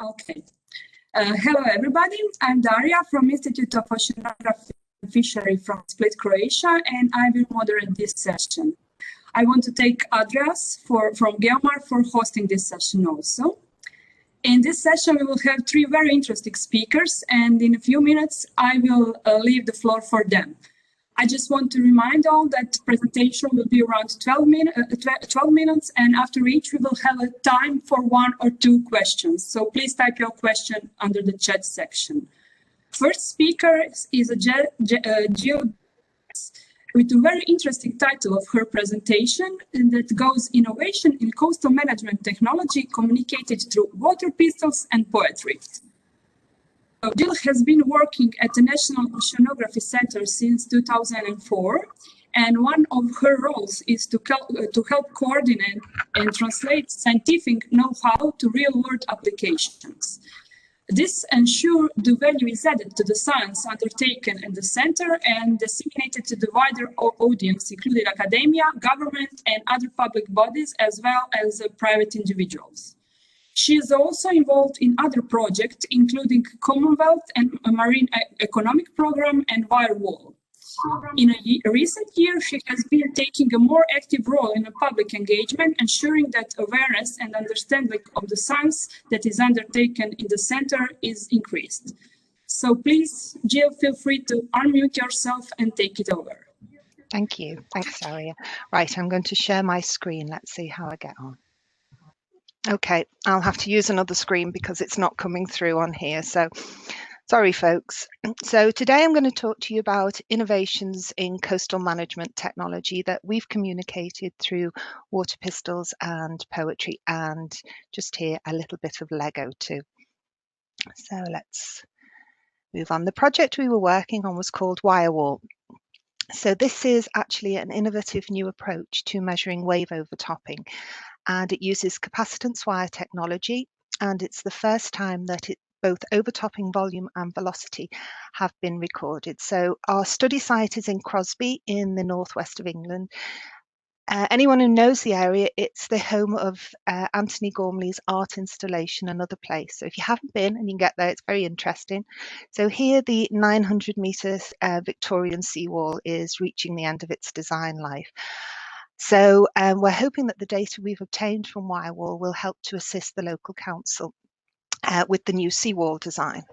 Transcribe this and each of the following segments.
Okay. Hello, everybody. I'm Daria from Institute of Oceanography and Fishery from Split, Croatia, and I will moderate this session. I want to thank Andreas from Geomar for hosting this session also. In this session, we will have three very interesting speakers, and in a few minutes, I will leave the floor for them. I just want to remind all that the presentation will be around 12 minutes, and after each, we will have a time for 1 or 2 questions. So please type your question under the chat section. First speaker is a geologist with a very interesting title of her presentation, and that goes Innovation in Coastal Management Technology Communicated Through Water Pistols and Poetry. Jill has been working at the National Oceanography Center since 2004, and one of her roles is to help coordinate and translate scientific know-how to real-world applications. This ensures the value is added to the science undertaken at the center and disseminated to the wider audience, including academia, government, and other public bodies, as well as private individuals. She is also involved in other projects, including Commonwealth and Marine Economic Program and Wirewall. In a recent year, she has been taking a more active role in public engagement, ensuring that awareness and understanding of the science that is undertaken in the center is increased. So please, Jill, feel free to unmute yourself and take it over. Thank you. Thanks, Daria. Right, I'm going to share my screen. Let's see how I get on. Okay, I'll have to use another screen because it's not coming through on here. So sorry, folks. So today I'm going to talk to you about innovations in coastal management technology that we've communicated through water pistols and poetry, and just here a little bit of Lego too. So let's move on. The project we were working on was called Wirewall. So this is actually an innovative new approach to measuring wave overtopping, and it uses capacitance wire technology, and it's the first time that both overtopping volume and velocity have been recorded. So our study site is in Crosby in the northwest of England. Anyone who knows the area, it's the home of Anthony Gormley's art installation, Another Place. So if you haven't been and you can get there, it's very interesting. So here the 900 metres Victorian seawall is reaching the end of its design life. So we're hoping that the data we've obtained from Wirewall will help to assist the local council with the new seawall design.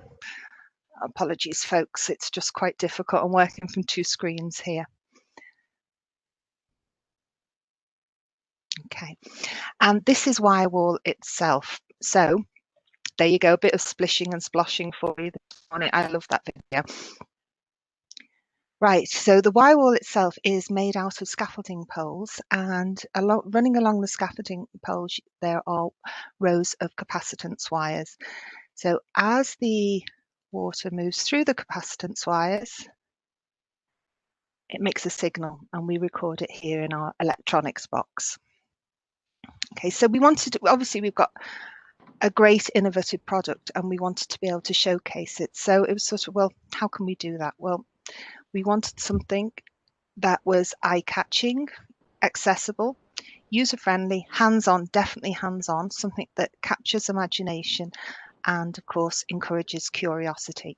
Apologies, folks, it's just quite difficult. I'm working from 2 screens here. Okay, and this is Wirewall itself. So there you go, a bit of splishing and sploshing for you this morning. I love that video. Right, so the Wirewall itself is made out of scaffolding poles, and running along the scaffolding poles there are rows of capacitance wires. So as the water moves through the capacitance wires, it makes a signal, and we record it here in our electronics box. Okay, so we wanted to, obviously we've got a great innovative product and we wanted to be able to showcase it. So it was sort of, well, how can we do that? Well, we wanted something that was eye-catching, accessible, user-friendly, hands-on, definitely hands-on, something that captures imagination and, of course, encourages curiosity.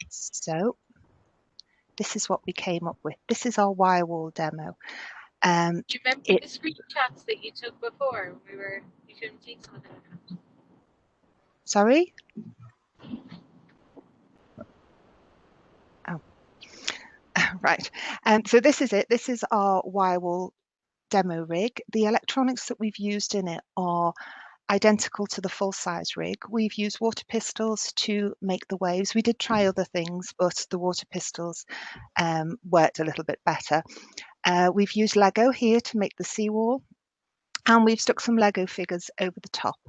So this is what we came up with. This is our Wirewall demo. Do you remember the screenshots that you took before? You couldn't take some of them. Sorry? Oh, right. So this is it. This is our Wirewall demo rig. The electronics that we've used in it are identical to the full-size rig. We've used water pistols to make the waves. We did try other things, but the water pistols worked a little bit better. We've used Lego here to make the seawall, and we've stuck some Lego figures over the top.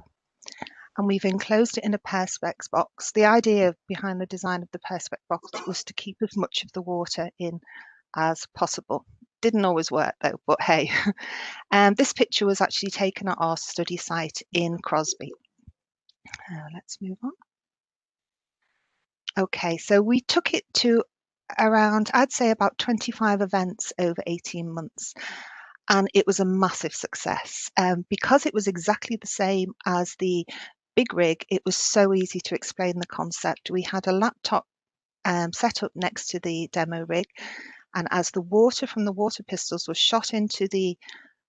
And we've enclosed it in a Perspex box. The idea behind the design of the Perspex box was to keep as much of the water in as possible. Didn't always work though, but hey. This picture was actually taken at our study site in Crosby. Let's move on. Okay, so we took it to around, I'd say about 25 events over 18 months. And it was a massive success because it was exactly the same as the big rig. It was so easy to explain the concept. We had a laptop set up next to the demo rig, and as the water from the water pistols was shot into the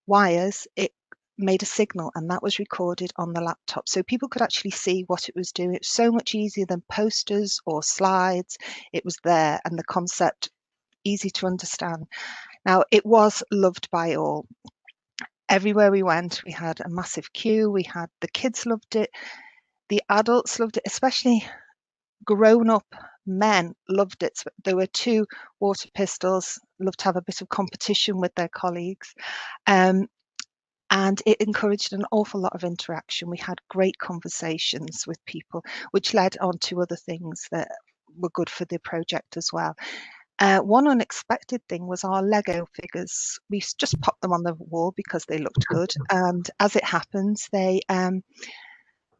wires, it made a signal, and that was recorded on the laptop, so people could actually see what it was doing. It's so much easier than posters or slides. It was there, and the concept easy to understand. Now, it was loved by all. Everywhere we went, we had a massive queue. We had the kids loved it, the adults loved it, especially grown-up men loved it. There were 2 water pistols, loved to have a bit of competition with their colleagues. And it encouraged an awful lot of interaction. We had great conversations with people, which led on to other things that were good for the project as well. One unexpected thing was our Lego figures. We just popped them on the wall because they looked good. And as it happens, they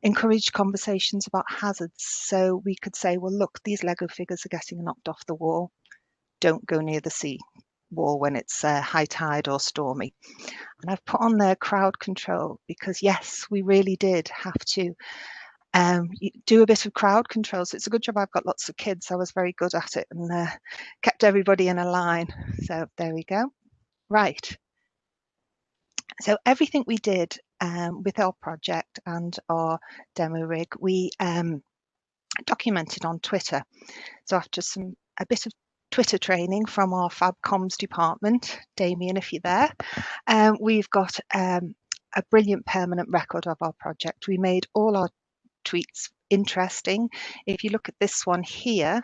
encouraged conversations about hazards. So we could say, well, look, these Lego figures are getting knocked off the wall. Don't go near the sea wall when it's high tide or stormy. And I've put on there crowd control because, yes, we really did have to do a bit of crowd control. So it's a good job I've got lots of kids. I was very good at it and kept everybody in a line. So there we go. Right. So everything we did with our project and our demo rig, we documented on Twitter. So after a bit of Twitter training from our Fab Comms department, Damien, if you're there, we've got a brilliant permanent record of our project. We made all our tweets interesting. If you look at this one here,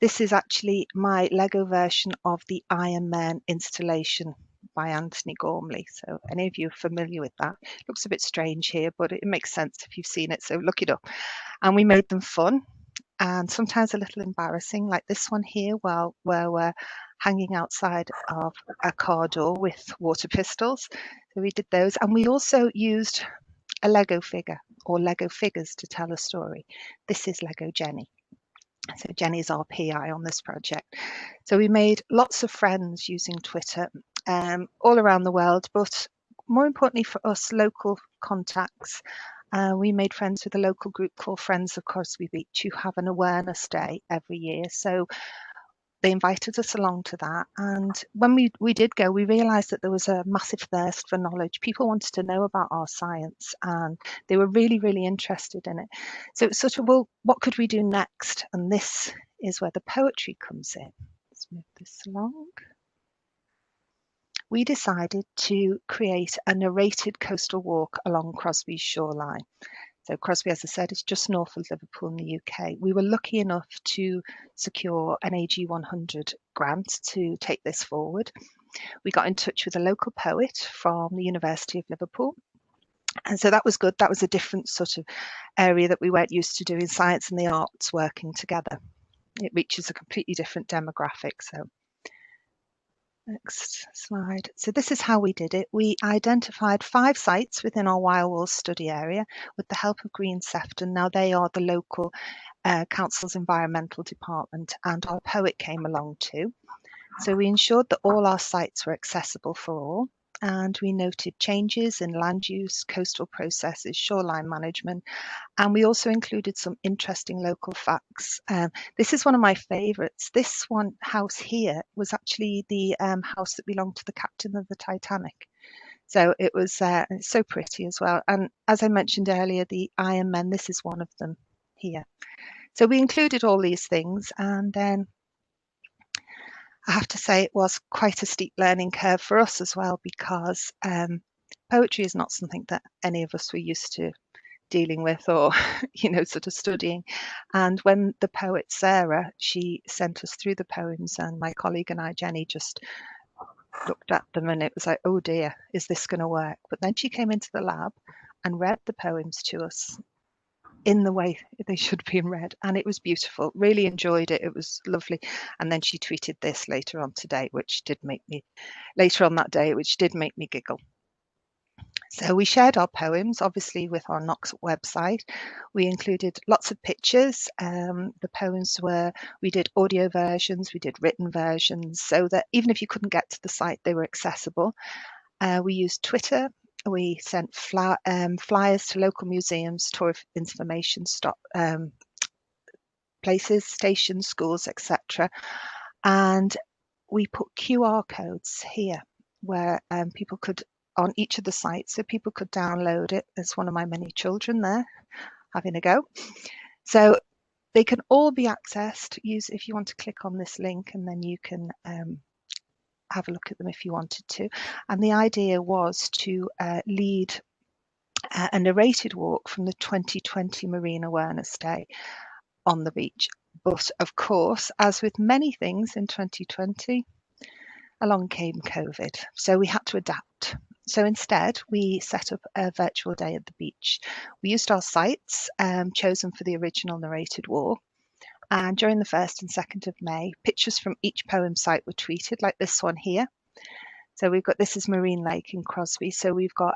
this is actually my Lego version of the Iron Man installation by Anthony Gormley. So any of you are familiar with that? It looks a bit strange here, but it makes sense if you've seen it, so look it up. And we made them fun and sometimes a little embarrassing, like this one here, where we're hanging outside of a car door with water pistols. So we did those, and we also used a Lego figure or Lego figures to tell a story. This is Lego Jenny. So Jenny's our PI on this project. So we made lots of friends using Twitter all around the world, but more importantly for us, local contacts. We made friends with a local group called Friends of Crosby Beach, who have an awareness day every year. So they invited us along to that. And when we did go, we realized that there was a massive thirst for knowledge. People wanted to know about our science and they were really, really interested in it. So it's sort of, well, what could we do next? And this is where the poetry comes in. Let's move this along. We decided to create a narrated coastal walk along Crosby's shoreline. So Crosby, as I said, is just north of Liverpool in the UK. We were lucky enough to secure an AG 100 grant to take this forward. We got in touch with a local poet from the University of Liverpool. And so that was good. That was a different sort of area that we weren't used to doing science and the arts working together. It reaches a completely different demographic. So next slide. So this is how we did it. We identified 5 sites within our Wirewall study area with the help of Green Sefton. Now they are the local council's environmental department, and our poet came along too. So we ensured that all our sites were accessible for all, and we noted changes in land use, coastal processes, shoreline management, and we also included some interesting local facts. This is one of my favourites. This one house here was actually the house that belonged to the captain of the Titanic. So it was so pretty as well. And as I mentioned earlier, the Iron Men, this is one of them here. So we included all these things, and then I have to say it was quite a steep learning curve for us as well, because poetry is not something that any of us were used to dealing with or, you know, sort of studying. And when the poet Sarah, she sent us through the poems, and my colleague and I, Jenny, just looked at them and it was like, oh dear, is this going to work? But then she came into the lab and read the poems to us in the way they should be read, and it was beautiful. Really enjoyed it. It was lovely. And then she tweeted this later on today, which did make me giggle. So we shared our poems, obviously, with our Knox website. We included lots of pictures. The poems we did audio versions, we did written versions, so that even if you couldn't get to the site, they were accessible. We used Twitter We sent flyers to local museums, tour information stop places, stations, schools, etc. And we put QR codes here where people could, on each of the sites, so people could download it. There's one of my many children there having a go. So they can all be accessed. If you want to click on this link, and then you can have a look at them if you wanted to. And the idea was to lead a narrated walk from the 2020 Marine Awareness Day on the beach. But of course, as with many things in 2020, along came COVID. So we had to adapt. So instead, we set up a virtual day at the beach. We used our sites chosen for the original narrated walk. And during the 1st and 2nd of May, pictures from each poem site were tweeted, like this one here. So we've got, this is Marine Lake in Crosby. So we've got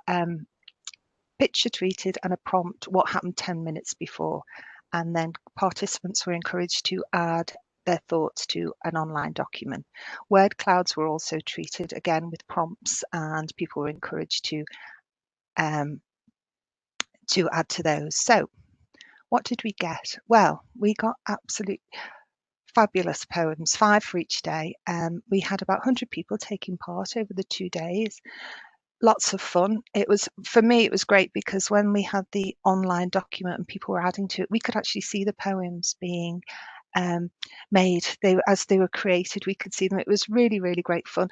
picture tweeted and a prompt, what happened 10 minutes before. And then participants were encouraged to add their thoughts to an online document. Word clouds were also treated, again with prompts, and people were encouraged to add to those. So what did we get? Well, we got absolute fabulous poems, 5 for each day. We had about 100 people taking part over the 2 days. Lots of fun. It was, for me, it was great because when we had the online document and people were adding to it, we could actually see the poems being made. As they were created, we could see them. It was really, really great fun.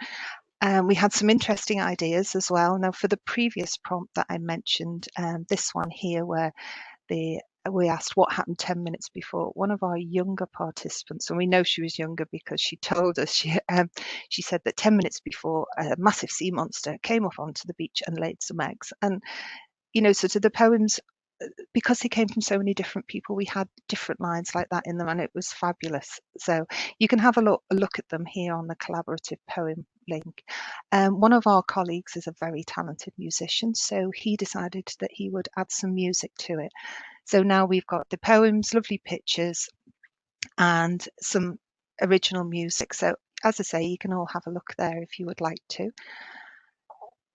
We had some interesting ideas as well. Now, for the previous prompt that I mentioned, this one here, where we asked what happened 10 minutes before, one of our younger participants, and we know she was younger because she told us, she said that 10 minutes before, a massive sea monster came up onto the beach and laid some eggs. And, you know, so to the poems, because they came from so many different people, we had different lines like that in them, and it was fabulous. So you can have a look at them here on the collaborative poem link. One of our colleagues is a very talented musician, so he decided that he would add some music to it. So now we've got the poems, lovely pictures, and some original music. So as I say, you can all have a look there if you would like to.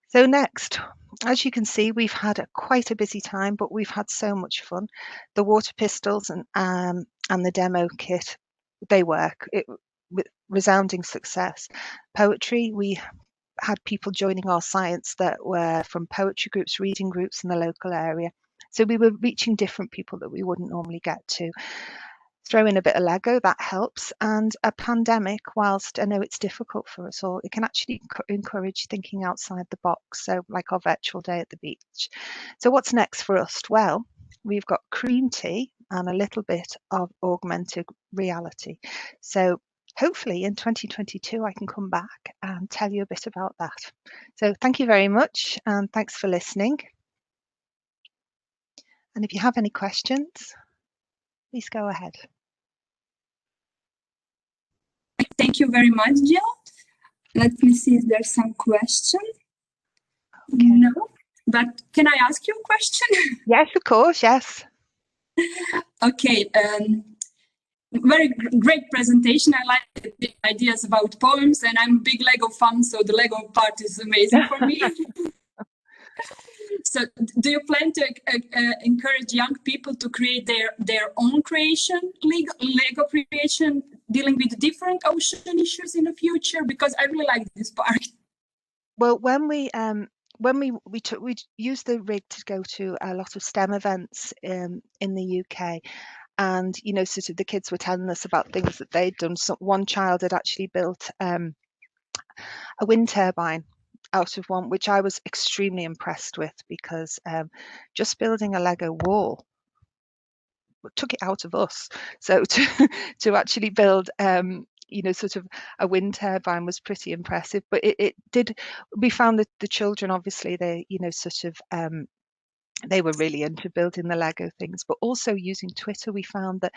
So next, as you can see, we've had quite a busy time, but we've had so much fun. The water pistols and the demo kit, they work with resounding success. Poetry, we had people joining our science that were from poetry groups, reading groups in the local area. So we were reaching different people that we wouldn't normally get to. Throw in a bit of Lego, that helps. And a pandemic, whilst I know it's difficult for us all, it can actually encourage thinking outside the box. So like our virtual day at the beach. So what's next for us? Well, we've got cream tea and a little bit of augmented reality. So hopefully in 2022, I can come back and tell you a bit about that. So thank you very much, and thanks for listening. And if you have any questions, please go ahead. Thank you very much, Jill. Let me see if there's some question. Okay. No, but can I ask you a question? Yes, of course, yes. Okay, very great presentation. I like the ideas about poems, and I'm a big Lego fan, so the Lego part is amazing for me. So do you plan to encourage young people to create their own creation, Lego creation, dealing with different ocean issues in the future? Because I really like this part. Well, when we used the rig to go to a lot of STEM events in the UK, and you know, sort of the kids were telling us about things that they'd done. So one child had actually built a wind turbine out of one, which I was extremely impressed with, because just building a Lego wall took it out of us. So to actually build you know, sort of a wind turbine was pretty impressive. But it did, we found that the children, obviously, they, you know, sort of they were really into building the Lego things, but also using Twitter, we found that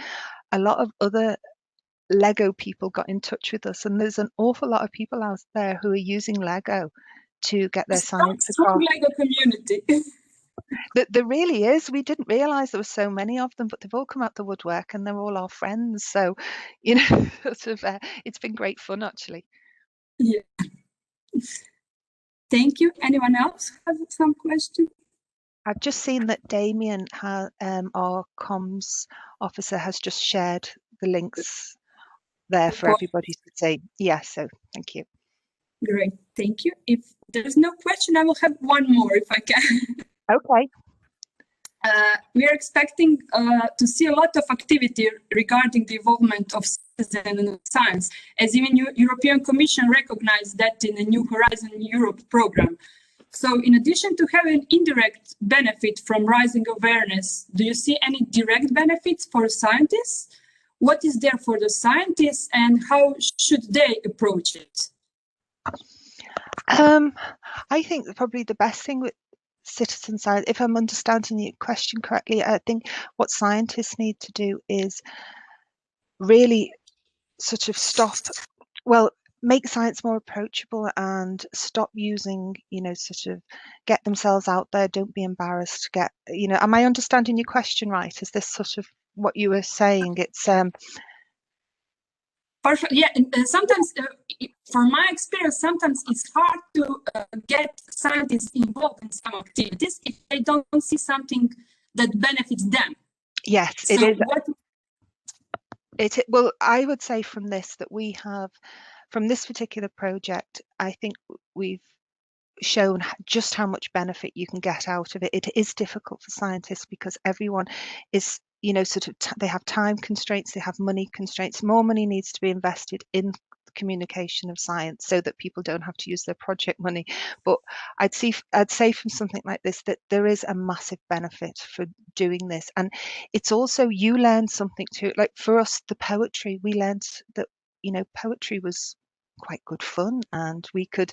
a lot of other Lego people got in touch with us, and there's an awful lot of people out there who are using Lego to get their science across. Lego community. There really is. We didn't realize there were so many of them, but they've all come out the woodwork and they're all our friends. So, you know, sort of, it's been great fun, actually. Yeah. Thank you. Anyone else has some question? I've just seen that Damien, our comms officer, has just shared the links there for everybody to see. Yes, so thank you. Great, thank you. If there's no question, I will have one more if I can. Okay. We are expecting to see a lot of activity regarding the involvement of citizens in science, as even European Commission recognized that in the New Horizon Europe program. So in addition to having indirect benefit from rising awareness, do you see any direct benefits for scientists? What is there for the scientists and how should they approach it? I think probably the best thing with citizen science, if I'm understanding your question correctly, I think what scientists need to do is really sort of make science more approachable and stop using, sort of get themselves out there, don't be embarrassed, am I understanding your question right? Is this sort of what you were saying? It's Perfect. Yeah, and sometimes, from my experience, sometimes it's hard to get scientists involved in some activities if they don't see something that benefits them. Yes, so it is. Well, I would say from this that we have, from this particular project, I think we've shown just how much benefit you can get out of it. It is difficult for scientists because everyone is, they have time constraints, they have money constraints. More money needs to be invested in the communication of science so that people don't have to use their project money. But I'd say from something like this that there is a massive benefit for doing this. And it's also, you learn something too, like for us, the poetry, we learned that, poetry was quite good fun and we could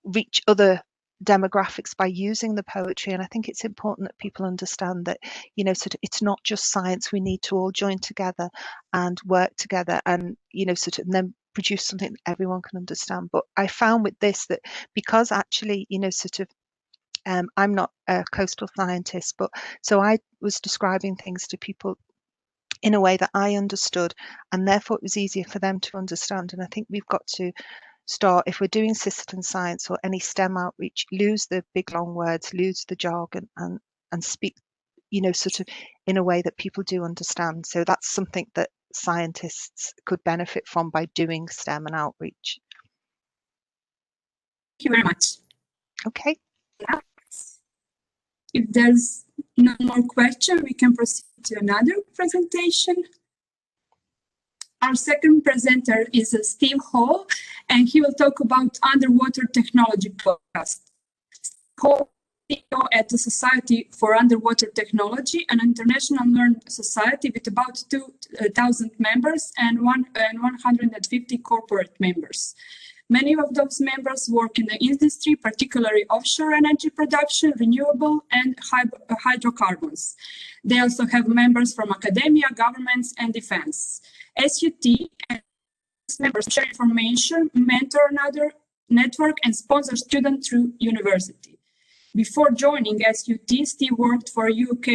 reach other demographics by using the poetry. And I think it's important that people understand that, it's not just science. We need to all join together and work together and, and then produce something that everyone can understand. But I found with this that because actually, I'm not a coastal scientist, but so I was describing things to people in a way that I understood, and therefore it was easier for them to understand. And I think we've got to start, if we're doing citizen science or any STEM outreach, lose the big long words, lose the jargon, and speak, sort of in a way that people do understand. So that's something that scientists could benefit from by doing STEM and outreach. Thank you very much. Okay. If there's no more question, we can proceed to another presentation. Our second presenter is Steve Hall, and he will talk about underwater technology podcast. Hall is CEO at the Society for Underwater Technology, an international learned society with about 2,000 members and 150 corporate members. Many of those members work in the industry, particularly offshore energy production, renewable, and hydrocarbons. They also have members from academia, governments, and defense. SUT and members share information, mentor another network, and sponsor students through university. Before joining SUT, Steve worked for UK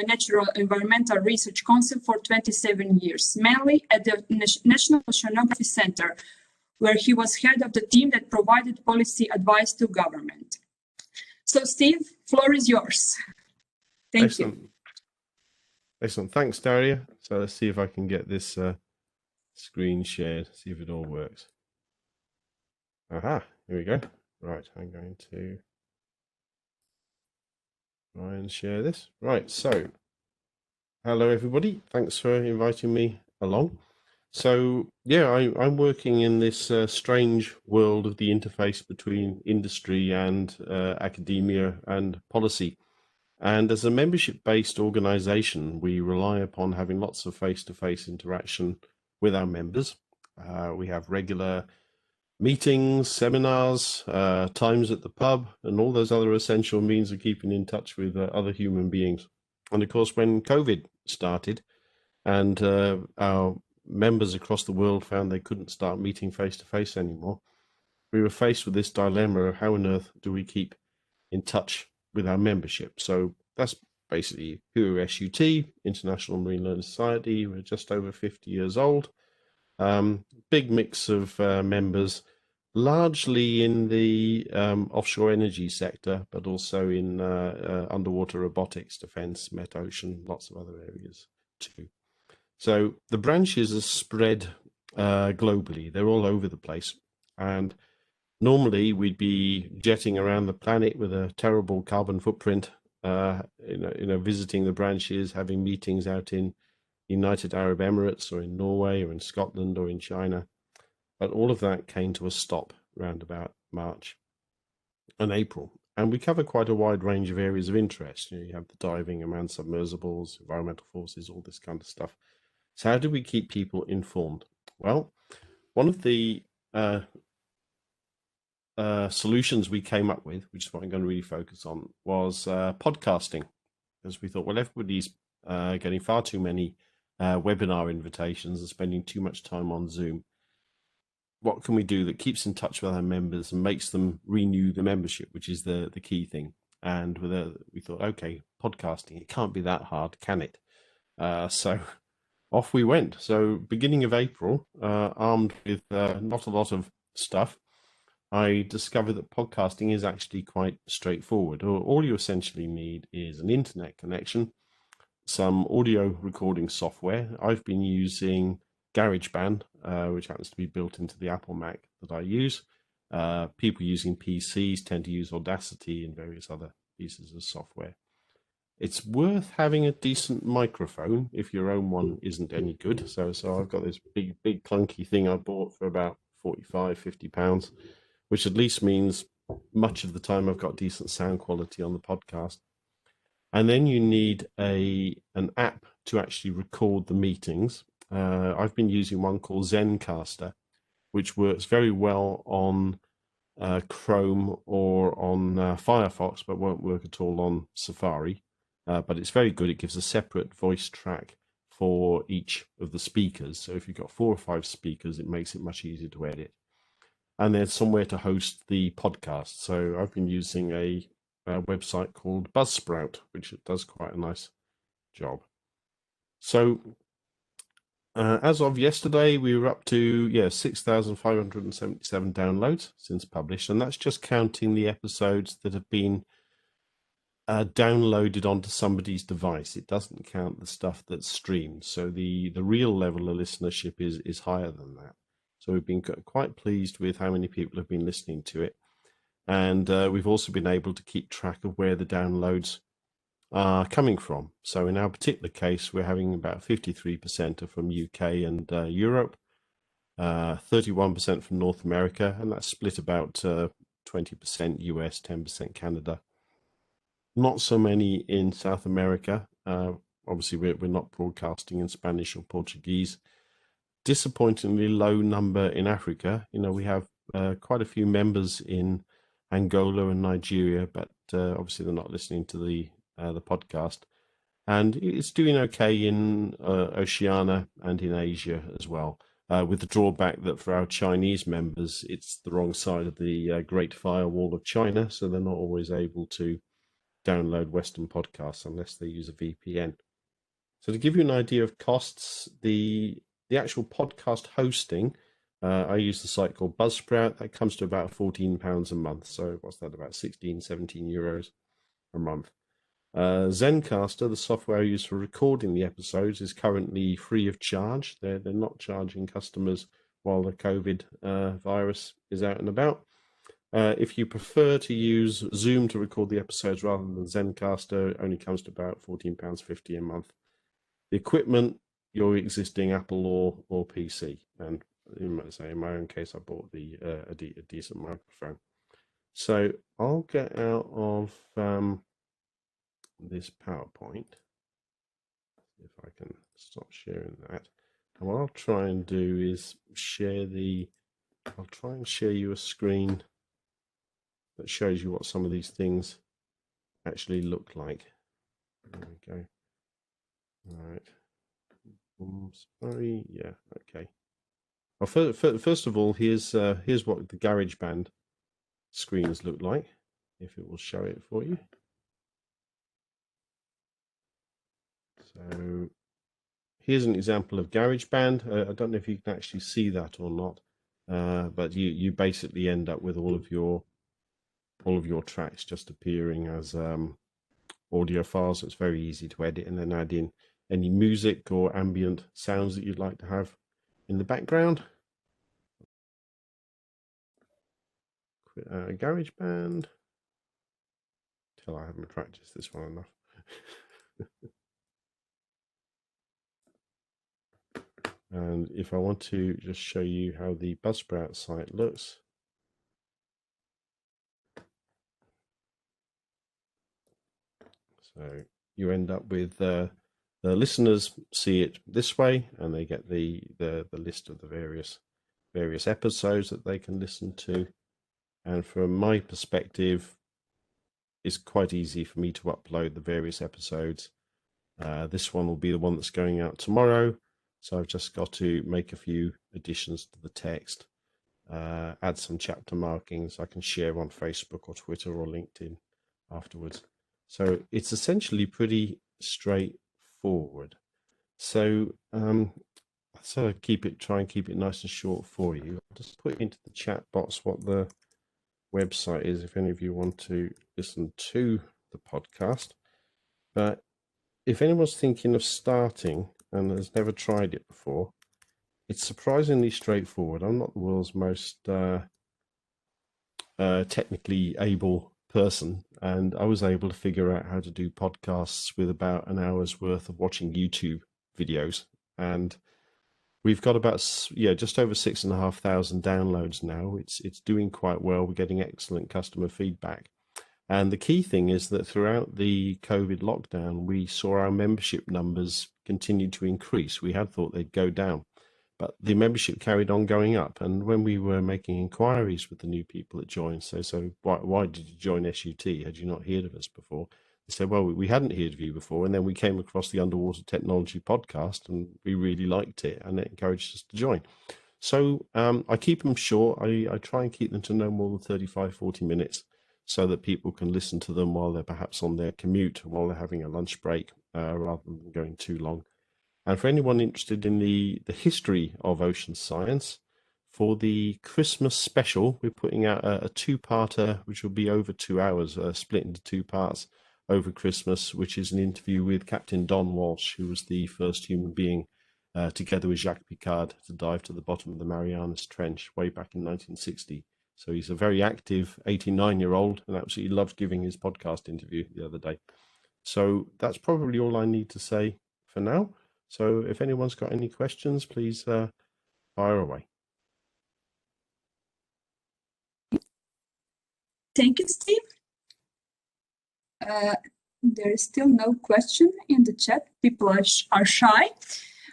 Natural Environmental Research Council for 27 years, mainly at the National Oceanography Centre, where he was head of the team that provided policy advice to government. So Steve, floor is yours. Thank you. Excellent. Thanks, Daria. So let's see if I can get this screen shared, see if it all works. Aha, here we go. Right, I'm going to try and share this. Right, so hello, everybody. Thanks for inviting me along. So yeah, I'm working in this strange world of the interface between industry and academia and policy. And as a membership-based organization, we rely upon having lots of face-to-face interaction with our members. We have regular meetings, seminars, times at the pub, and all those other essential means of keeping in touch with other human beings. And of course, when COVID started and our members across the world found they couldn't start meeting face-to-face anymore, we were faced with this dilemma of how on earth do we keep in touch with our membership. So that's basically who are SUT, International Marine Learning Society. We're just over 50 years old. Big mix of members, largely in the offshore energy sector, but also in underwater robotics, defense, met-ocean, lots of other areas too. So the branches are spread globally. They're all over the place. And normally we'd be jetting around the planet with a terrible carbon footprint, visiting the branches, having meetings out in United Arab Emirates or in Norway or in Scotland or in China. But all of that came to a stop around about March and April. And we cover quite a wide range of areas of interest. You have the diving, unmanned submersibles, environmental forces, all this kind of stuff. So how do we keep people informed? Well, one of the solutions we came up with, which is what I'm going to really focus on, was podcasting. Because we thought, well, everybody's getting far too many webinar invitations and spending too much time on Zoom. What can we do that keeps in touch with our members and makes them renew the membership, which is the key thing? And we thought, okay, podcasting, it can't be that hard, can it? So off we went. So beginning of April, armed with not a lot of stuff, I discovered that podcasting is actually quite straightforward. All you essentially need is an internet connection, some audio recording software. I've been using GarageBand, which happens to be built into the Apple Mac that I use. People using PCs tend to use Audacity and various other pieces of software. It's worth having a decent microphone if your own one isn't any good. So I've got this big clunky thing I bought for about 45, 50 pounds, which at least means much of the time I've got decent sound quality on the podcast. And then you need an app to actually record the meetings. I've been using one called Zencastr, which works very well on Chrome or on Firefox, but won't work at all on Safari. But it's very good. It gives a separate voice track for each of the speakers. So if you've got 4 or 5 speakers, it makes it much easier to edit. And there's somewhere to host the podcast. So I've been using a website called Buzzsprout, which does quite a nice job. So as of yesterday, we were up to 6,577 downloads since published, and that's just counting the episodes that have been downloaded onto somebody's device. It doesn't count the stuff that's streamed. So the real level of listenership is higher than that. So we've been quite pleased with how many people have been listening to it. And we've also been able to keep track of where the downloads are coming from. So in our particular case, we're having about 53% are from UK and Europe, 31% from North America, and that's split about 20% US, 10% Canada. Not so many in South America. Obviously, we're not broadcasting in Spanish or Portuguese. Disappointingly low number in Africa. We have quite a few members in Angola and Nigeria, but obviously they're not listening to the podcast. And it's doing okay in Oceania and in Asia as well, with the drawback that for our Chinese members, it's the wrong side of the Great Firewall of China, so they're not always able to download Western podcasts unless they use a VPN. So to give you an idea of costs, the actual podcast hosting, I use the site called Buzzsprout. That comes to about £14 a month. So what's that, about 16, 17 euros a month. Zencastr, the software I use for recording the episodes, is currently free of charge. They're not charging customers while the COVID virus is out and about. If you prefer to use Zoom to record the episodes rather than Zencastr, it only comes to about £14.50 a month. The equipment, your existing Apple or PC, and in my own case, I bought a decent microphone. So I'll get out of this PowerPoint, if I can stop sharing that. And what I'll try and do is I'll try and share you a screen that shows you what some of these things actually look like. There we go. All right. Sorry. Yeah. Okay. Well, first of all, here's what the GarageBand screens look like. If it will show it for you. So here's an example of GarageBand. I don't know if you can actually see that or not. but you basically end up with all of your tracks just appearing as audio files. So it's very easy to edit and then add in any music or ambient sounds that you'd like to have in the background. GarageBand. Till I haven't practiced this one enough. And if I want to just show you how the Buzzsprout site looks. So you end up with the listeners see it this way, and they get the list of the various episodes that they can listen to. And from my perspective, it's quite easy for me to upload the various episodes. This one will be the one that's going out tomorrow. So I've just got to make a few additions to the text, add some chapter markings I can share on Facebook or Twitter or LinkedIn afterwards. So it's essentially pretty straightforward. So try and keep it nice and short for you. I'll just put into the chat box what the website is if any of you want to listen to the podcast. But if anyone's thinking of starting and has never tried it before, it's surprisingly straightforward. I'm not the world's most technically able person, and I was able to figure out how to do podcasts with about an hour's worth of watching YouTube videos, and we've got about just over 6,500 downloads now. It's doing quite well. We're getting excellent customer feedback. And the key thing is that throughout the COVID lockdown, we saw our membership numbers continue to increase. We had thought they'd go down, but the membership carried on going up. And when we were making inquiries with the new people that joined, so why did you join SUT? Had you not heard of us before? They said, well, we hadn't heard of you before. And then we came across the Underwater Technology podcast and we really liked it, and it encouraged us to join. So I keep them short. I try and keep them to no more than 35, 40 minutes, so that people can listen to them while they're perhaps on their commute, while they're having a lunch break, rather than going too long. And for anyone interested in the history of ocean science, for the Christmas special, we're putting out a two-parter, which will be over 2 hours, split into two parts over Christmas, which is an interview with Captain Don Walsh, who was the first human being, together with Jacques Picard, to dive to the bottom of the Marianas Trench way back in 1960. So he's a very active 89-year-old and absolutely loved giving his podcast interview the other day. So that's probably all I need to say for now. So if anyone's got any questions, please fire away. Thank you, Steve. There is still no question in the chat. People are shy,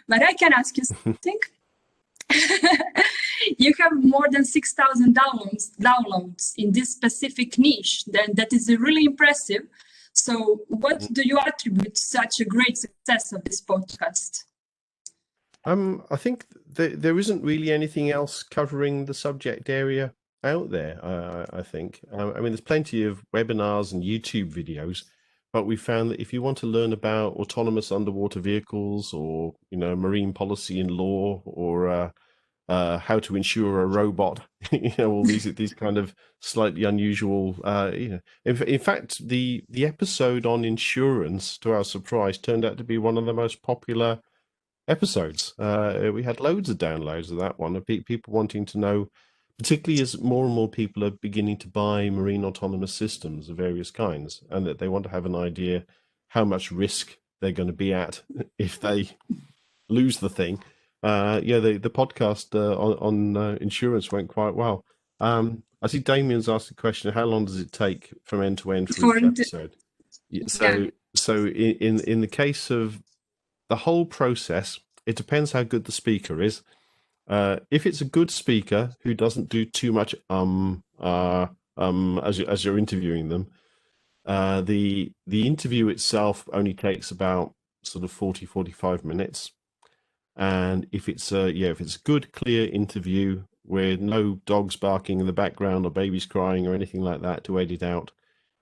but I can ask you something. You have more than 6,000 downloads in this specific niche. Then that is really impressive. So what do you attribute to such a great success of this podcast? I think there isn't really anything else covering the subject area out there. I think. I mean, there's plenty of webinars and YouTube videos, but we found that if you want to learn about autonomous underwater vehicles, or marine policy and law, or how to insure a robot, all these kind of slightly unusual, In fact, the episode on insurance, to our surprise, turned out to be one of the most popular episodes. We had loads of downloads of that one, of people wanting to know, particularly as more and more people are beginning to buy marine autonomous systems of various kinds, and that they want to have an idea how much risk they're going to be at if they lose the thing. The podcast on insurance went quite well. I see Damien's asked a question: how long does it take from end to end for each episode? So in the case of the whole process, it depends how good the speaker is. If it's a good speaker who doesn't do too much as you're interviewing them, the interview itself only takes about sort of 40-45 minutes. And if it's a good, clear interview with no dogs barking in the background or babies crying or anything like that to edit out,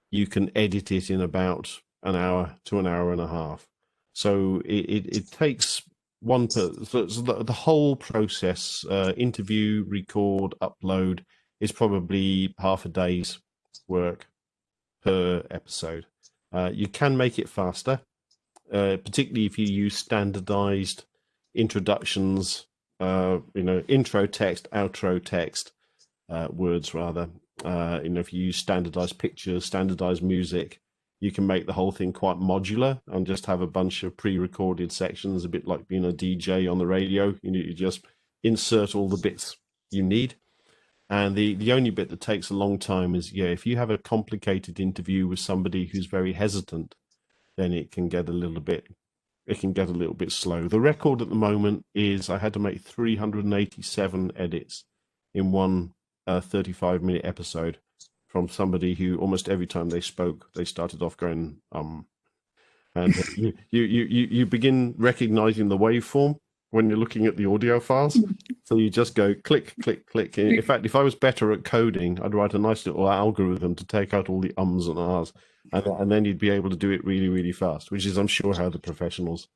you can edit it in about an hour to an hour and a half. So it takes so the whole process, interview, record, upload, is probably half a day's work per episode. You can make it faster, particularly if you use standardized introductions, intro text, outro text, words rather. If you use standardized pictures, standardized music, you can make the whole thing quite modular and just have a bunch of pre-recorded sections, a bit like being a DJ on the radio. You just insert all the bits you need. And the only bit that takes a long time is, if you have a complicated interview with somebody who's very hesitant, then it can get a little bit slow. The record at the moment is I had to make 387 edits in one 35-minute episode from somebody who almost every time they spoke, they started off going, and you begin recognizing the waveform when you're looking at the audio files. So you just go click, click, click. In fact, if I was better at coding, I'd write a nice little algorithm to take out all the ums and ahs, and then you'd be able to do it really, really fast, which is, I'm sure, how the professionals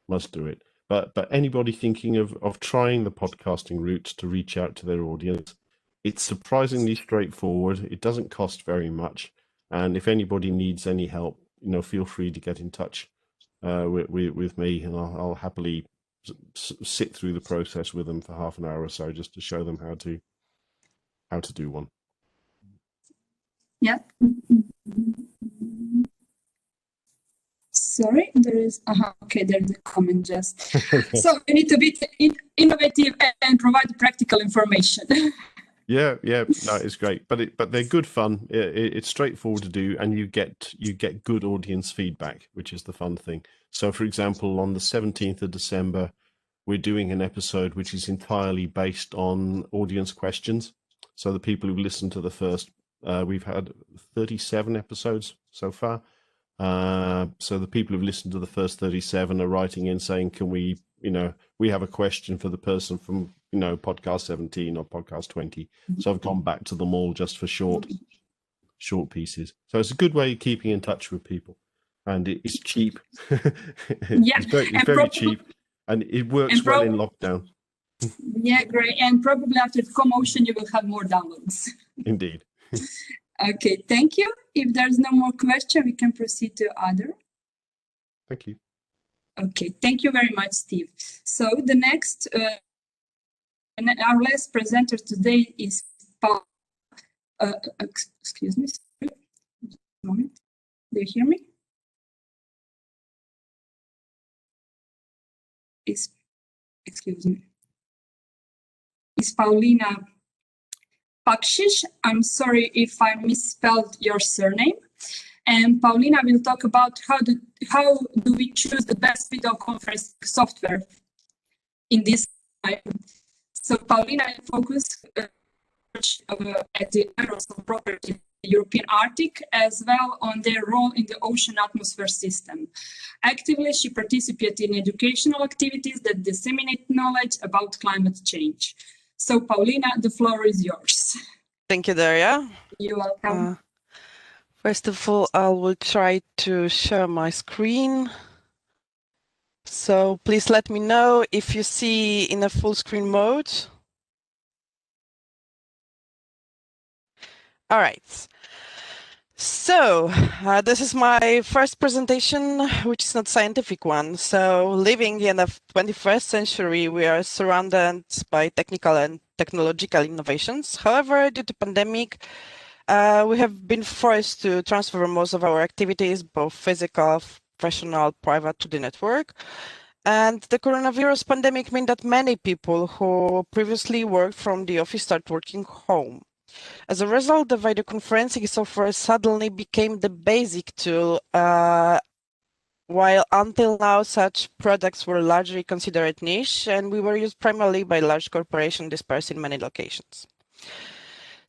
must do it. But anybody thinking of trying the podcasting route to reach out to their audience, it's surprisingly straightforward. It doesn't cost very much. And if anybody needs any help, feel free to get in touch with me, and I'll happily sit through the process with them for half an hour or so, just to show them how to do one. Yeah. Sorry, there is okay, there's a comment just. So we need to be innovative and provide practical information. Yeah, no, it's great, but they're good fun. It's straightforward to do, and you get good audience feedback, which is the fun thing. So, for example, on the 17th of December, we're doing an episode which is entirely based on audience questions. So the people who've listened to the first, we've had 37 episodes so far. So the people who've listened to the first 37 are writing in saying, can we have a question for the person from, podcast 17 or podcast 20. So I've gone back to them all just for short pieces. So it's a good way of keeping in touch with people, and it's cheap. It's very cheap, and it works well in lockdown. Yeah, great. And probably after CommOCEAN, you will have more downloads. Indeed. Okay, thank you. If there's no more question, we can proceed to other. Thank you. Okay, thank you very much, Steve. So the next, and our last presenter today is Paul. Excuse me. Just a moment. Do you hear me? Excuse me. Is Paulina Pakszys. I'm sorry if I misspelled your surname. And Paulina will talk about how do we choose the best video conference software in this time. So Paulina focused at the aerosol property, the European Arctic, as well on their role in the ocean atmosphere system. Actively, she participated in educational activities that disseminate knowledge about climate change. So Paulina, the floor is yours. Thank you, Daria. You're welcome. First of all, I will try to share my screen. So please let me know if you see in a full screen mode. All right. So this is my first presentation, which is not scientific one. So living in the 21st century, we are surrounded by technical and technological innovations. However, due to pandemic, we have been forced to transfer most of our activities, both physical, professional, private, to the network. And the coronavirus pandemic meant that many people who previously worked from the office start working home. As a result, the video conferencing software suddenly became the basic tool, while until now such products were largely considered niche and we were used primarily by large corporations dispersed in many locations.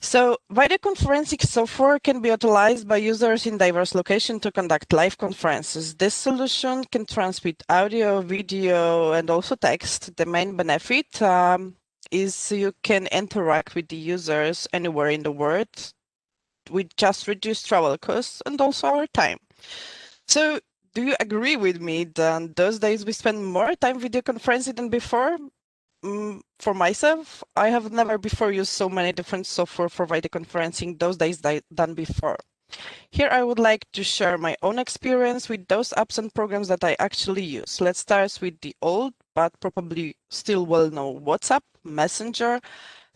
So video conferencing software can be utilized by users in diverse locations to conduct live conferences. This solution can transmit audio, video, and also text. The main benefit is you can interact with the users anywhere in the world with just reduced travel costs and also our time. So do you agree with me that those days we spend more time video conferencing than before? For myself, I have never before used so many different software for video conferencing those days than before. Here I would like to share my own experience with those apps and programs that I actually use. Let's start with the old, but probably still well-known WhatsApp, Messenger,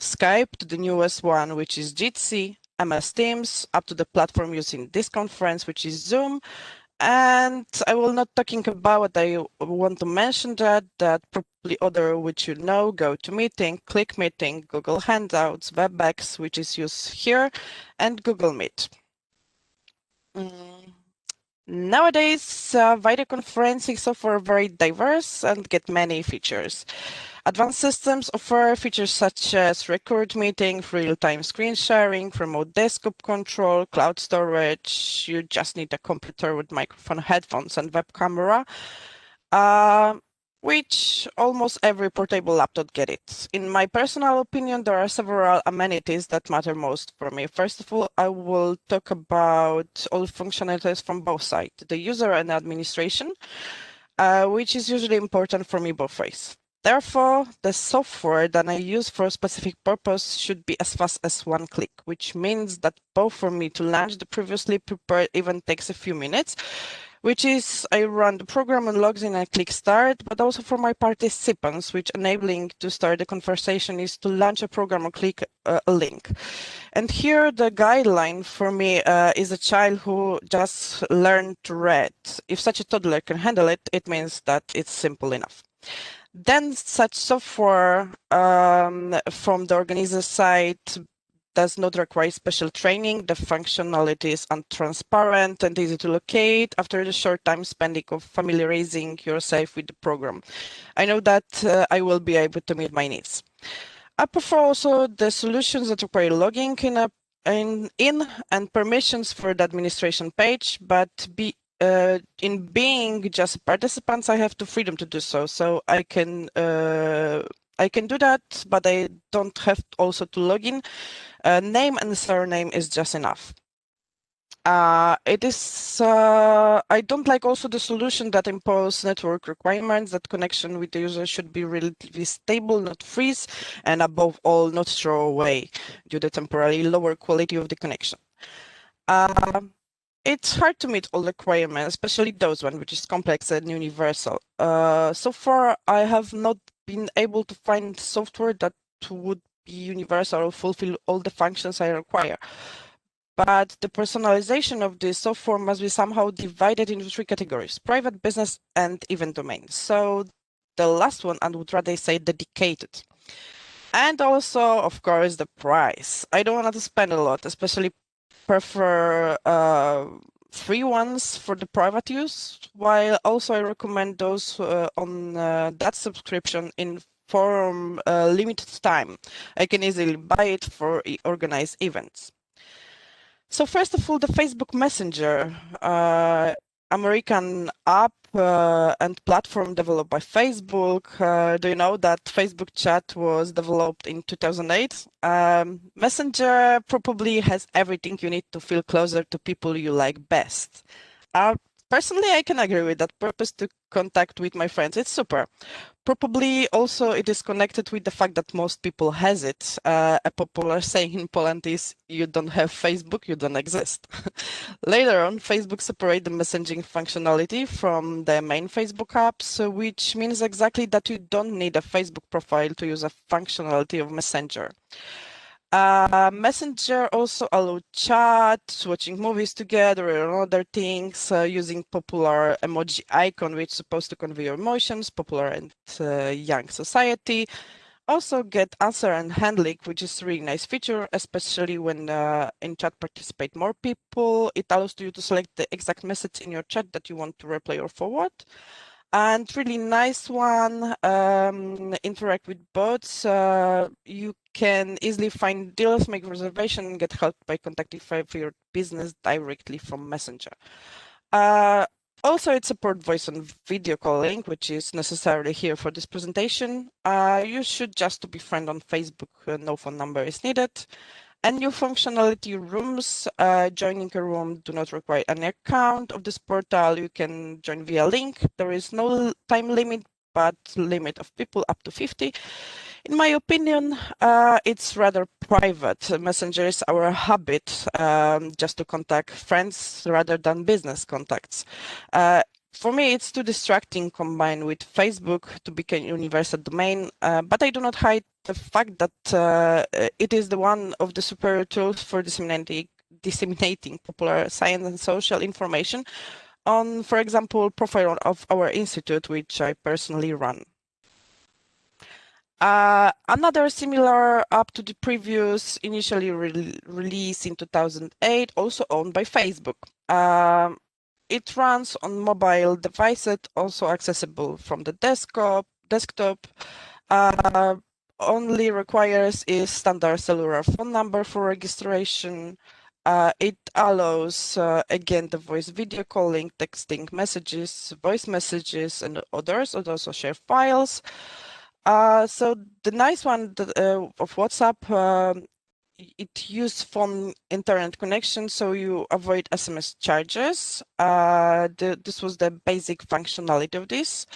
Skype, to the newest one, which is Jitsi, MS Teams, up to the platform using this conference, which is Zoom. And I will not talking about what I want to mention that probably other which you know, GoToMeeting, ClickMeeting, Google Hangouts, WebEx, which is used here, and Google Meet. Nowadays, video conferencing software are very diverse and get many features. Advanced systems offer features such as record meeting, real-time screen sharing, remote desktop control, cloud storage. You just need a computer with microphone, headphones, and web camera, which almost every portable laptop get it. In my personal opinion, there are several amenities that matter most for me. First of all, I will talk about all functionalities from both sides, the user and administration, which is usually important for me both ways. Therefore, the software that I use for a specific purpose should be as fast as one click, which means that both for me to launch the previously prepared event takes a few minutes, which is I run the program and logs in and click start, but also for my participants, which enabling to start the conversation is to launch a program or click a link. And here the guideline for me is a child who just learned to read. If such a toddler can handle it, it means that it's simple enough. Then such software from the organizer side does not require special training. The functionality is untransparent and easy to locate after the short time spending of familiarizing yourself with the program. I know that I will be able to meet my needs. I prefer also the solutions that require logging in and permissions for the administration page, but in being just participants, I have the freedom to do so. So I can do that, but I don't have also to log in. Name and surname is just enough. I don't like also the solution that impose network requirements that connection with the user should be relatively stable, not freeze, and above all, not throw away due to temporarily lower quality of the connection. It's hard to meet all the requirements, especially those one which is complex and universal. So far, I have not been able to find software that would be universal or fulfill all the functions I require. But the personalization of the software must be somehow divided into three categories: private, business, and event domain. So the last one, I would rather say dedicated. And also, of course, the price. I don't want to spend a lot, especially prefer free ones for the private use, while also I recommend those on that subscription for limited time. I can easily buy it for organized events. So first of all, the Facebook Messenger, American app and platform developed by Facebook. Do you know that Facebook chat was developed in 2008? Messenger probably has everything you need to feel closer to people you like best. Personally, I can agree with that purpose to contact with my friends. It's super. Probably also it is connected with the fact that most people has it. A popular saying in Poland is, you don't have Facebook, you don't exist. Later on, Facebook separated the messaging functionality from the main Facebook apps, which means exactly that you don't need a Facebook profile to use a functionality of Messenger. Messenger also allows chat, watching movies together and other things, using popular emoji icon, which is supposed to convey your emotions, popular and young society. Also get answer and handling, which is a really nice feature, especially when in chat participate more people. It allows you to select the exact message in your chat that you want to reply or forward. And really nice one, interact with bots. You can easily find deals, make reservation, and get help by contacting for your business directly from Messenger. Also, it supports voice and video calling, which is necessarily here for this presentation. You should just to be friend on Facebook, no phone number is needed. And new functionality rooms, joining a room do not require an account of this portal. You can join via link. There is no time limit, but limit of people up to 50. In my opinion, it's rather private. Messenger is our habit, just to contact friends rather than business contacts. For me, it's too distracting combined with Facebook to become universal domain, but I do not hide the fact that it is the one of the superior tools for disseminating popular science and social information on, for example, profile of our institute, which I personally run. Another similar app to the previous, initially released in 2008, also owned by Facebook. It runs on mobile devices, also accessible from the desktop. Only requires a standard cellular phone number for registration. It allows, again, the voice video calling, texting messages, voice messages, and others. It also share files. So the nice one of WhatsApp, it uses phone internet connection, so you avoid SMS charges. This was the basic functionality of this.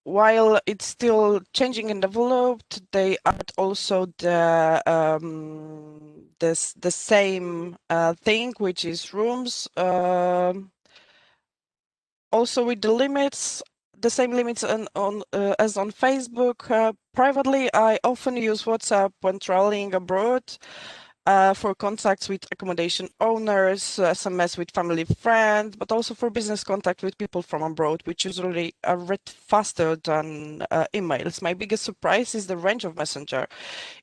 While it's still changing and developed, they add also the same thing, which is rooms. Also with the limits, the same limits as on Facebook. Privately, I often use WhatsApp when traveling abroad for contacts with accommodation owners, SMS with family friends, but also for business contact with people from abroad, which usually are read faster than emails. My biggest surprise is the range of Messenger.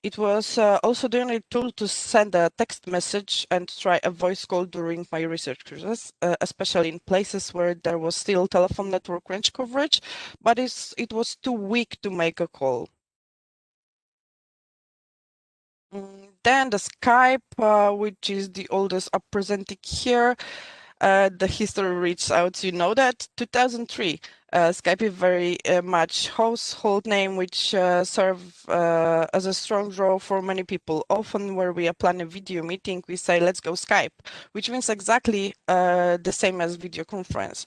It was also the only tool to send a text message and try a voice call during my research cruises, especially in places where there was still telephone network range coverage, but it was too weak to make a call. Then the Skype, which is the oldest app presented here. The history reads out, you know that, 2003. Skype is very much household name, which serve as a strong draw for many people. Often where we plan a video meeting, we say, let's go Skype, which means exactly the same as video conference.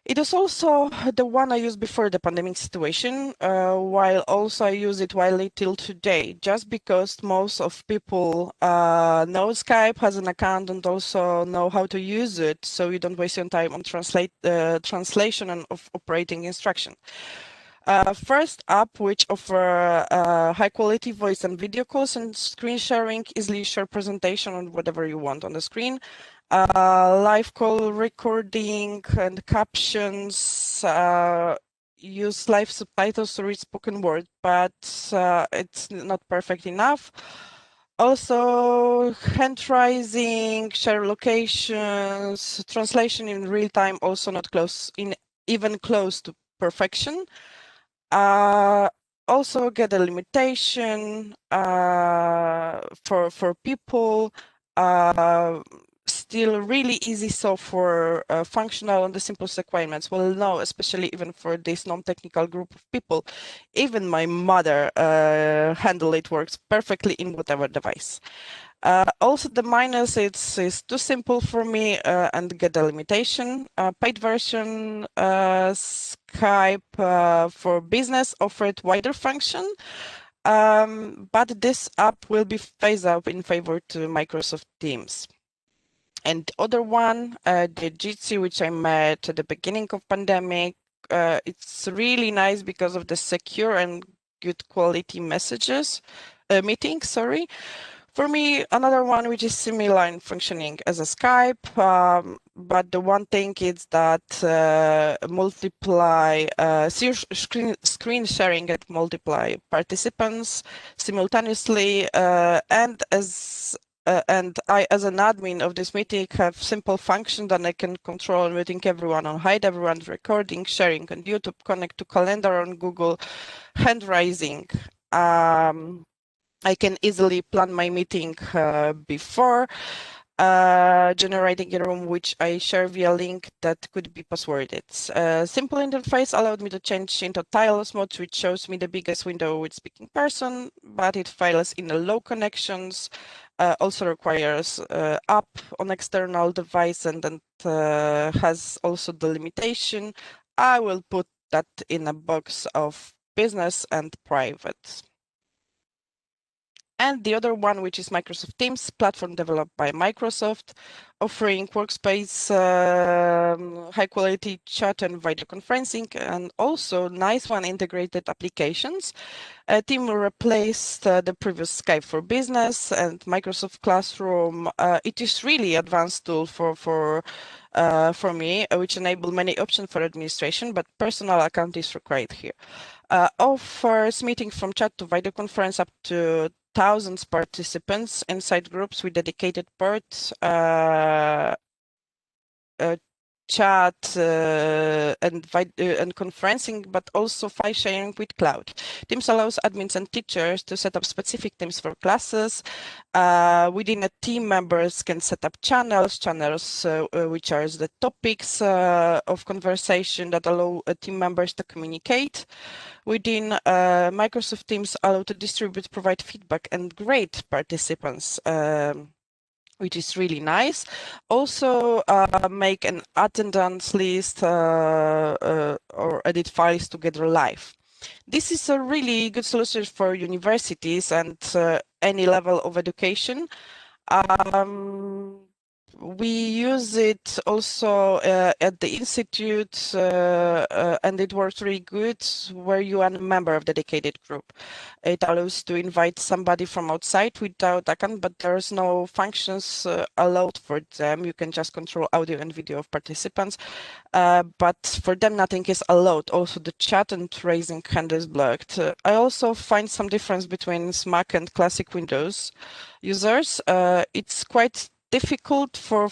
It is also the one I used before the pandemic situation, while also I use it widely till today, just because most of people know Skype, has an account, and also know how to use it, so you don't waste your time on translation and of operating instruction. First app, which offer high quality voice and video calls and screen sharing, easily share presentation on whatever you want on the screen. Live call recording and captions, use live subtitles to read spoken word, but it's not perfect enough. Also, hand raising, share locations, translation in real time, also not even close to perfection. Also get a limitation for people. Still really easy software, functional on the simplest requirements. Well, no, especially even for this non-technical group of people. Even my mother handle it, works perfectly in whatever device. Also, the minus is too simple for me and get a limitation. Paid version Skype for business offered wider function, but this app will be phased out in favor to Microsoft Teams. And the other one, the Jitsi, which I met at the beginning of pandemic, it's really nice because of the secure and good quality meetings, sorry. For me, another one which is similar in functioning as a Skype, but the one thing is that screen sharing and multiply participants simultaneously, and I, as an admin of this meeting, have simple function that I can control muting everyone on hide everyone, recording, sharing on YouTube, connect to calendar on Google, hand raising. I can easily plan my meeting before. generating a room which I share via link that could be passworded. Simple interface allowed me to change into tiles mode, which shows me the biggest window with speaking person, but it fails in the low connections. Also requires app on external device, and then has also the limitation. I will put that in a box of business and private. And the other one, which is Microsoft Teams, platform developed by Microsoft, offering workspace, high quality chat and video conferencing, and also nice one, integrated applications. Team replaced the previous Skype for Business and Microsoft Classroom. It is really advanced tool for me, which enable many options for administration, but personal account is required here. Offers meeting from chat to video conference up to thousands participants inside groups with dedicated ports, chat and conferencing, but also file sharing with cloud. Teams allows admins and teachers to set up specific teams for classes. Within a team, members can set up channels which are the topics of conversation that allow team members to communicate. Within Microsoft Teams, allow to distribute, provide feedback, and grade participants, which is really nice. Also make an attendance list or edit files together live. This is a really good solution for universities and any level of education. We use it also at the institute, and it works really good where you are a member of the dedicated group. It allows to invite somebody from outside without account, but there's no functions allowed for them. You can just control audio and video of participants, but for them nothing is allowed. Also the chat and raising hand is blocked. I also find some difference between Mac and classic Windows users. It's quite difficult for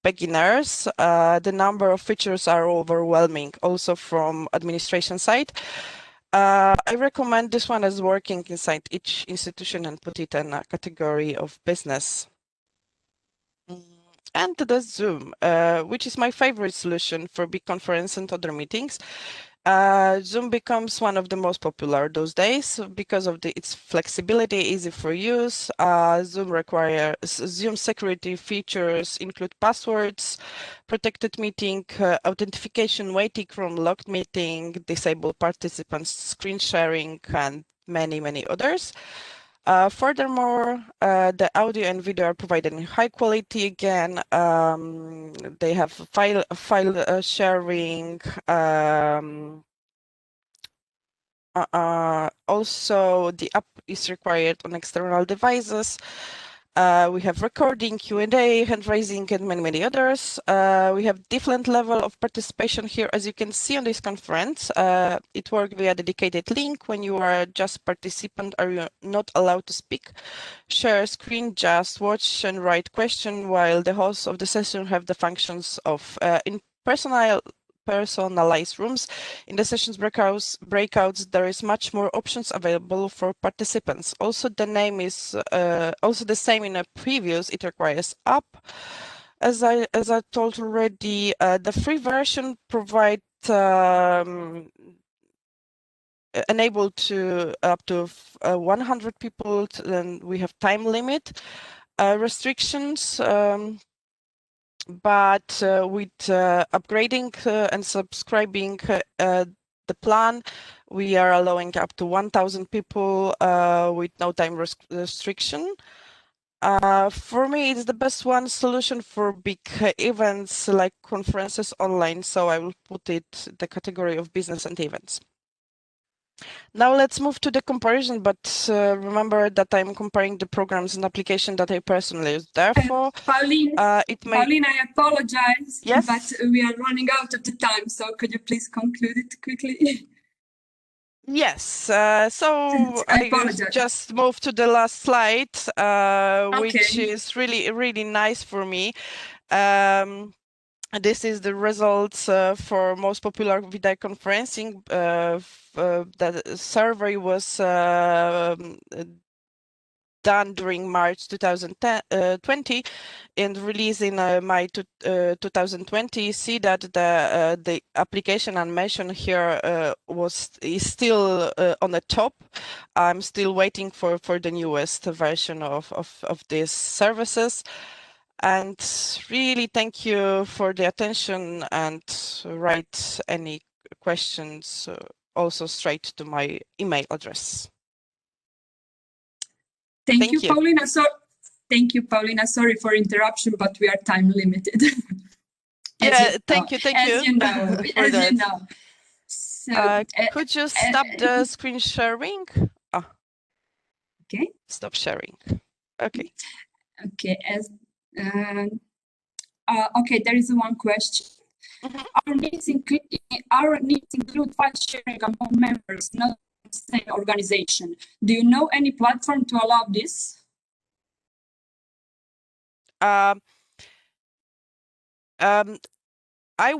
beginners. The number of features are overwhelming, also from administration side. I recommend this one as working inside each institution and put it in a category of business. And the Zoom, which is my favorite solution for big conference and other meetings. Zoom becomes one of the most popular those days because of its flexibility, easy for use. Zoom security features include passwords, protected meeting, authentication, waiting room, locked meeting, disable participants screen sharing, and many others. Furthermore, the audio and video are provided in high quality again. They have file sharing. Also, the app is required on external devices. We have recording, Q&A, hand raising, and many others. We have different level of participation here, as you can see on this conference. It works via dedicated link. When you are just participant, are you not allowed to speak, share screen, just watch and write question, while the hosts of the session have the functions of personalized rooms. In the sessions breakouts, there is much more options available for participants. Also, the name is also the same in a previous. It requires app. As I told already, the free version provides enable to up to 100 people, and we have time limit restrictions. But with upgrading and subscribing the plan, we are allowing up to 1,000 people with no time restriction. For me, it's the best one solution for big events like conferences online, so I will put it the category of business and events. Now let's move to the comparison, but remember that I'm comparing the programs and application that I personally use. Therefore, Pauline, I apologize, yes? but we are running out of the time, so could you please conclude it quickly? Yes, so I just moved to the last slide, which is really nice for me. This is the results for most popular video conferencing. The survey was done during March 2020 and released in May 2020, see that the application I mentioned here is still on the top. I'm still waiting for the newest version of these services. And really thank you for the attention, and write any questions also straight to my email address. Thank you, Paulina. Thank you, Paulina. Sorry for interruption, but we are time limited. Thank you. As you know, as you know. So, could you stop the screen sharing? Okay. Stop sharing. Okay. Okay. Okay, there is one question. Our needs include file sharing among members, not the same organization. Do you know any platform to allow this? I'm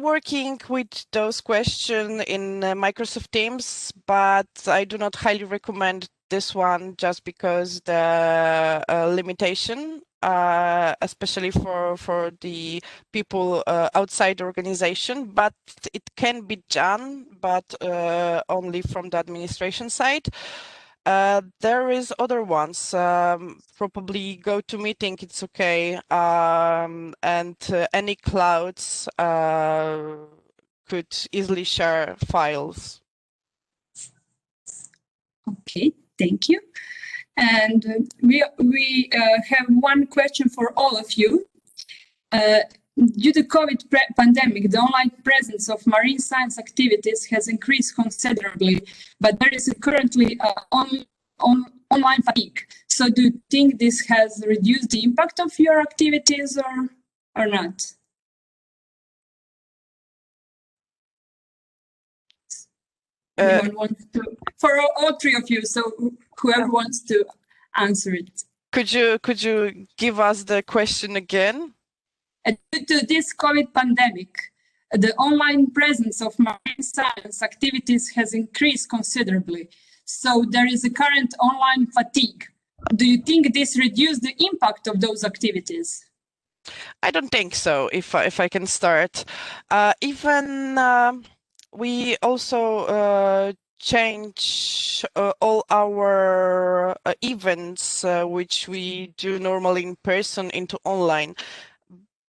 working with those questions in Microsoft Teams, but I do not highly recommend this one just because the limitation, especially for the people outside the organization, but it can be done, but only from the administration side. There is other ones, probably GoToMeeting, it's okay, and any clouds could easily share files. Okay, thank you. And we have one question for all of you. Due to COVID pandemic, the online presence of marine science activities has increased considerably, but there is currently online fatigue. So do you think this has reduced the impact of your activities or not? Anyone wants to, for all three of you, so whoever wants to answer it. Could you give us the question again? Due to this COVID pandemic, the online presence of marine science activities has increased considerably. So there is a current online fatigue. Do you think this reduced the impact of those activities? I don't think so, if I can start. We also change all our events, which we do normally in person, into online.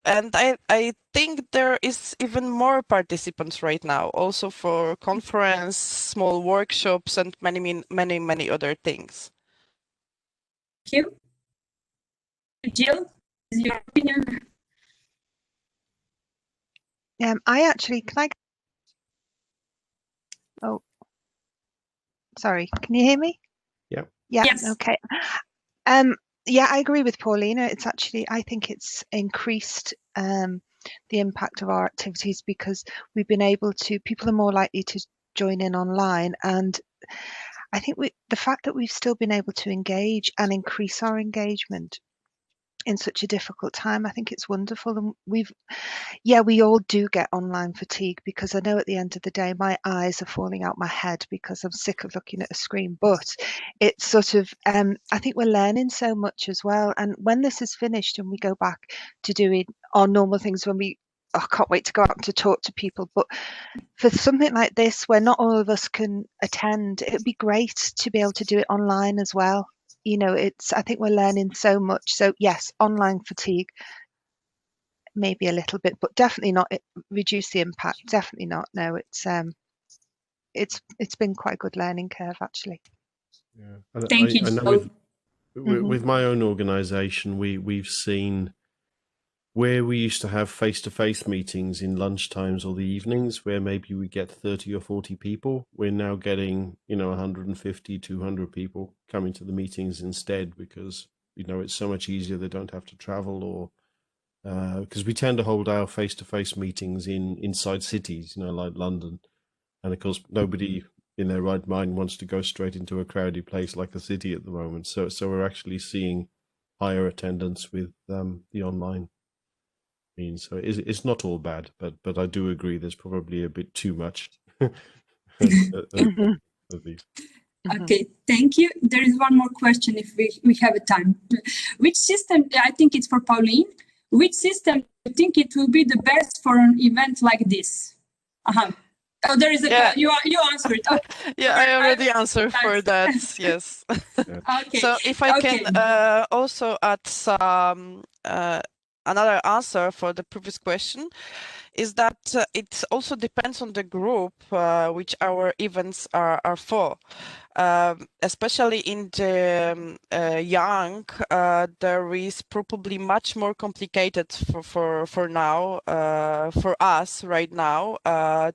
And I think there is even more participants right now, also for conference, small workshops, and many other things. Thank you. Jill, is your opinion? Oh, sorry. Can you hear me? Yeah. Yeah. Yes. Okay. Yeah, I agree with Paulina. It's actually, I think it's increased the impact of our activities because we've been able to, people are more likely to join in online. And I think the fact that we've still been able to engage and increase our engagement in such a difficult time, I think it's wonderful. And we all do get online fatigue, because I know at the end of the day my eyes are falling out my head because I'm sick of looking at a screen. But it's sort of I think we're learning so much as well, and when this is finished and we go back to doing our normal things, I can't wait to go out to talk to people. But for something like this where not all of us can attend, it'd be great to be able to do it online as well. You know, I think we're learning so much. So yes, online fatigue, maybe a little bit, but definitely not reduce the impact. Definitely not. No, it's been quite a good learning curve, actually. Yeah. Thank you. I know with my own organization, we've seen where we used to have face-to-face meetings in lunchtimes or the evenings, where maybe we get 30 or 40 people, we're now getting 150, 200 people coming to the meetings instead, because it's so much easier. They don't have to travel, or because we tend to hold our face-to-face meetings inside cities, like London, and of course nobody in their right mind wants to go straight into a crowded place like the city at the moment. So we're actually seeing higher attendance with the online means. So it's not all bad, but I do agree there's probably a bit too much of these. Okay, thank you. There is one more question if we have a time. Which system, I think it's for Pauline, which system do you think it will be the best for an event like this? Oh, there is a, you answered. Oh, yeah, I already answered for that, yes. Okay. So if I can also add some, another answer for the previous question, is that it also depends on the group which our events are for. Especially in the young, there is probably much more complicated for now, for us right now,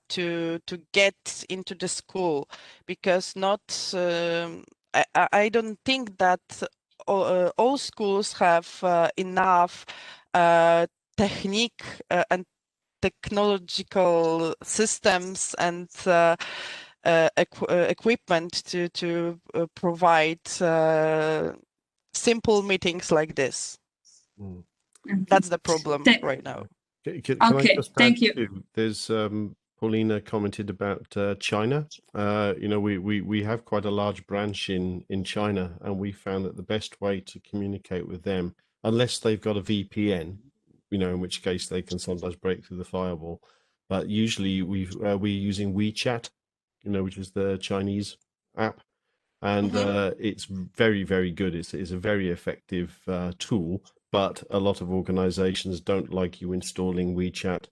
to get into the school, because not I don't think that all schools have enough technique and technological systems and equipment to provide simple meetings like this. That's the problem right now. Can I just thank you. too? There's Paulina commented about China. You know, we have quite a large branch in China, and we found that the best way to communicate with them, unless they've got a VPN, you know, in which case they can sometimes break through the firewall, but usually we're using WeChat, you know, which is the Chinese app, and it's very, very good. It's a very effective tool, but a lot of organizations don't like you installing WeChat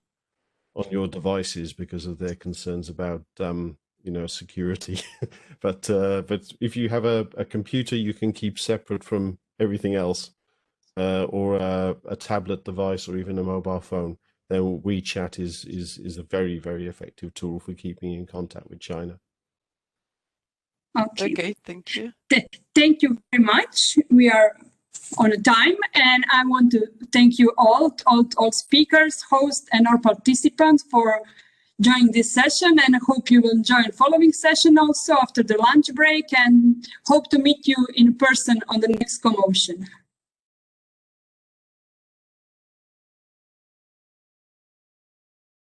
on your devices because of their concerns about you know, security. but if you have a computer you can keep separate from everything else, or a tablet device, or even a mobile phone, then WeChat is a very, very effective tool for keeping in contact with China. Okay, thank you. Thank you very much. We are on a time, and I want to thank you all speakers, hosts, and our participants for joining this session, and I hope you will join following session also after the lunch break, and hope to meet you in person on the next CommOCEAN.